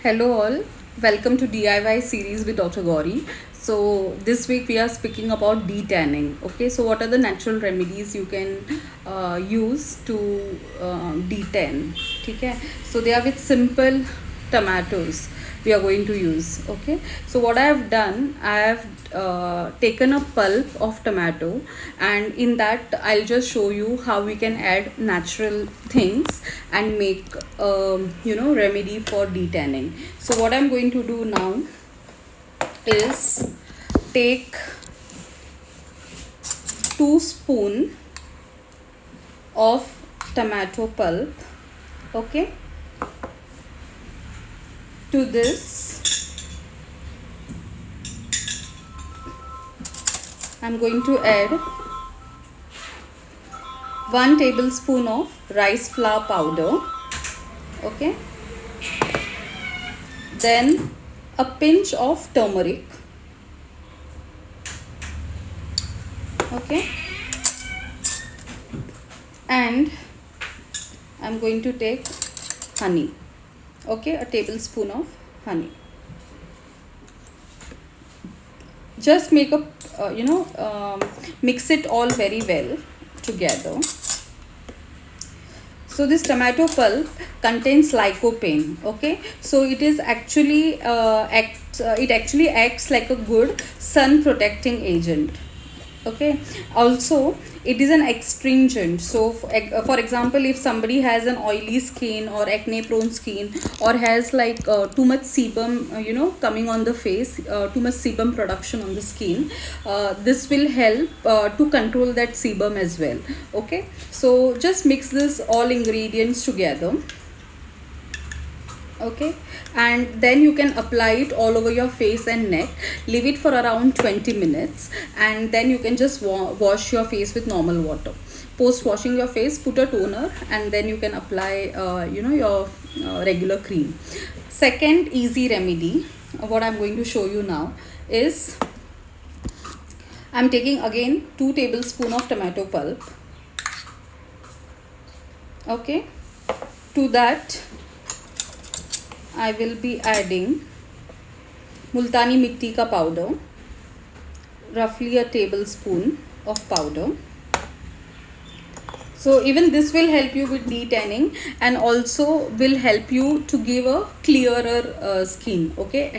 Hello all, welcome to DIY series with Dr. Gauri. So this week we are speaking about detanning. Okay, so what are the natural remedies you can use to detan? Okay, so they are with simple tomatoes we are going to use. Okay, so what I have done, I have taken a pulp of tomato, and in that I'll just show you how we can add natural things and make remedy for detanning. So what I'm going to do now is take 2 spoon of tomato pulp. Okay, to this I'm going to add 1 tablespoon of rice flour powder. Okay, then a pinch of turmeric. Okay, and I'm going to take honey. Okay, a tablespoon of honey. Just make a mix it all very well together. So this tomato pulp contains lycopene. Okay, so it is actually it actually acts like a good sun protecting agent. Okay, also it is an astringent. So for example, if somebody has an oily skin or acne prone skin, or has like too much sebum coming on the face, too much sebum production on the skin, this will help to control that sebum as well. Okay, so just mix this all ingredients together. Okay, and then you can apply it all over your face and neck. Leave it for around 20 minutes, and then you can just wash your face with normal water. Post washing your face, put a toner, and then you can apply your regular cream. Second easy remedy, what I'm going to show you now is, I'm taking again 2 tablespoon of tomato pulp. Okay, to that I will be adding multani mitti ka powder, roughly a tablespoon of powder. So even this will help you with detanning, and also will help you to give a clearer skin. Okay,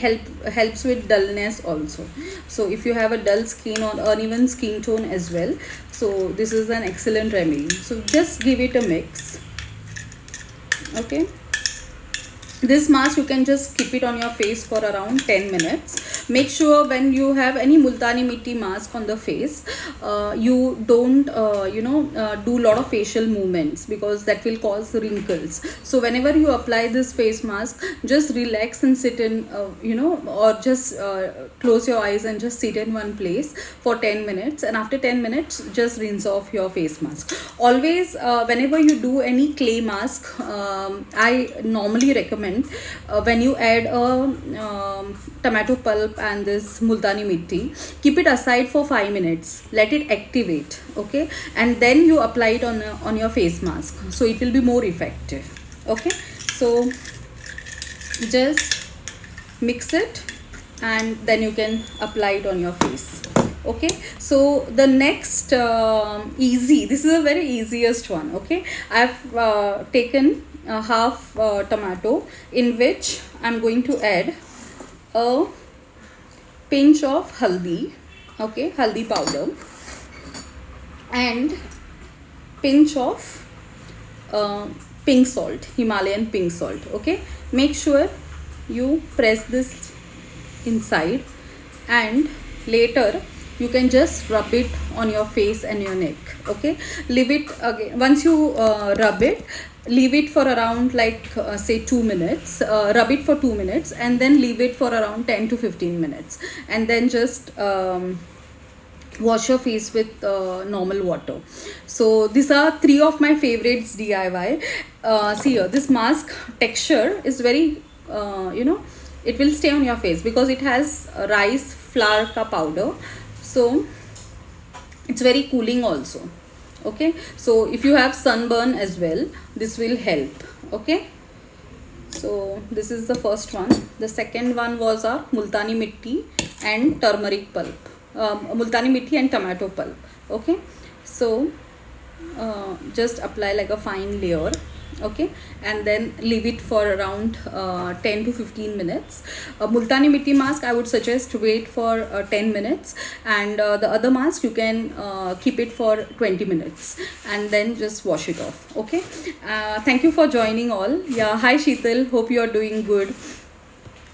helps with dullness also. So if you have a dull skin or uneven skin tone as well, so this is an excellent remedy. So just give it a mix. Okay, this mask you can just keep it on your face for around 10 minutes. Make sure when you have any multani mitti mask on the face, you don't do lot of facial movements, because that will cause wrinkles. So whenever you apply this face mask, just relax and sit in or just close your eyes and just sit in one place for 10 minutes, and after 10 minutes just rinse off your face mask. Always whenever you do any clay mask, I normally recommend, when you add a tomato pulp and this multani mitti, keep it aside for 5 minutes, let it activate. Okay, and then you apply it on your face mask, so it will be more effective. Okay, so just mix it, and then you can apply it on your face. Okay, so the next easy, this is a very easiest one. Okay, I've taken half tomato, in which I'm going to add a pinch of haldi. Okay, haldi powder, and pinch of pink salt, Himalayan pink salt. Okay, make sure you press this inside, and later you can just rub it on your face and your neck. Okay, leave it again. Once you rub it, leave it for around say 2 minutes. Rub it for 2 minutes, and then leave it for around 10 to 15 minutes, and then just wash your face with normal water. So these are 3 of my favorites DIY. See here, this mask texture is very it will stay on your face, because it has rice flour ka powder, so it's very cooling also. Okay, so if you have sunburn as well, this will help. Okay, So this is the first one. The second one was our multani mitti and turmeric pulp. Multani mitti and tomato pulp. Okay. So just apply like a fine layer. Okay, and then leave it for around 10 to 15 minutes. Multani mitti mask, I would suggest wait for 10 minutes, and the other mask you can keep it for 20 minutes and then just wash it off. Okay, thank you for joining all. Yeah, hi Sheetal, hope you are doing good.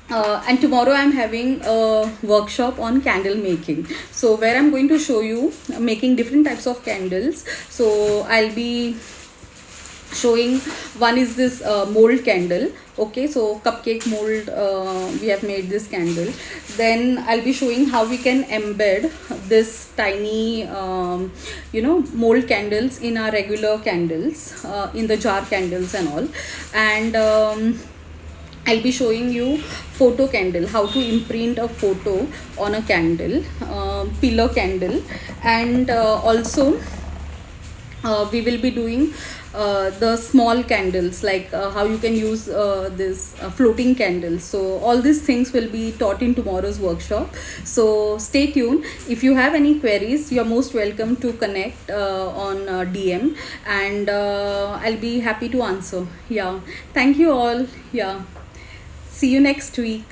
And tomorrow I'm having a workshop on candle making, so where I'm going to show you making different types of candles. So I'll be showing, one is this mold candle. Okay, so cupcake mold, we have made this candle. Then I'll be showing how we can embed this tiny mold candles in our regular candles, in the jar candles and all. And I'll be showing you photo candle, how to imprint a photo on a candle, pillar candle. And also we will be doing the small candles, like how you can use this floating candles. So all these things will be taught in tomorrow's workshop, so stay tuned. If you have any queries, you are most welcome to connect on DM, and I'll be happy to answer. Yeah, thank you all. Yeah, see you next week.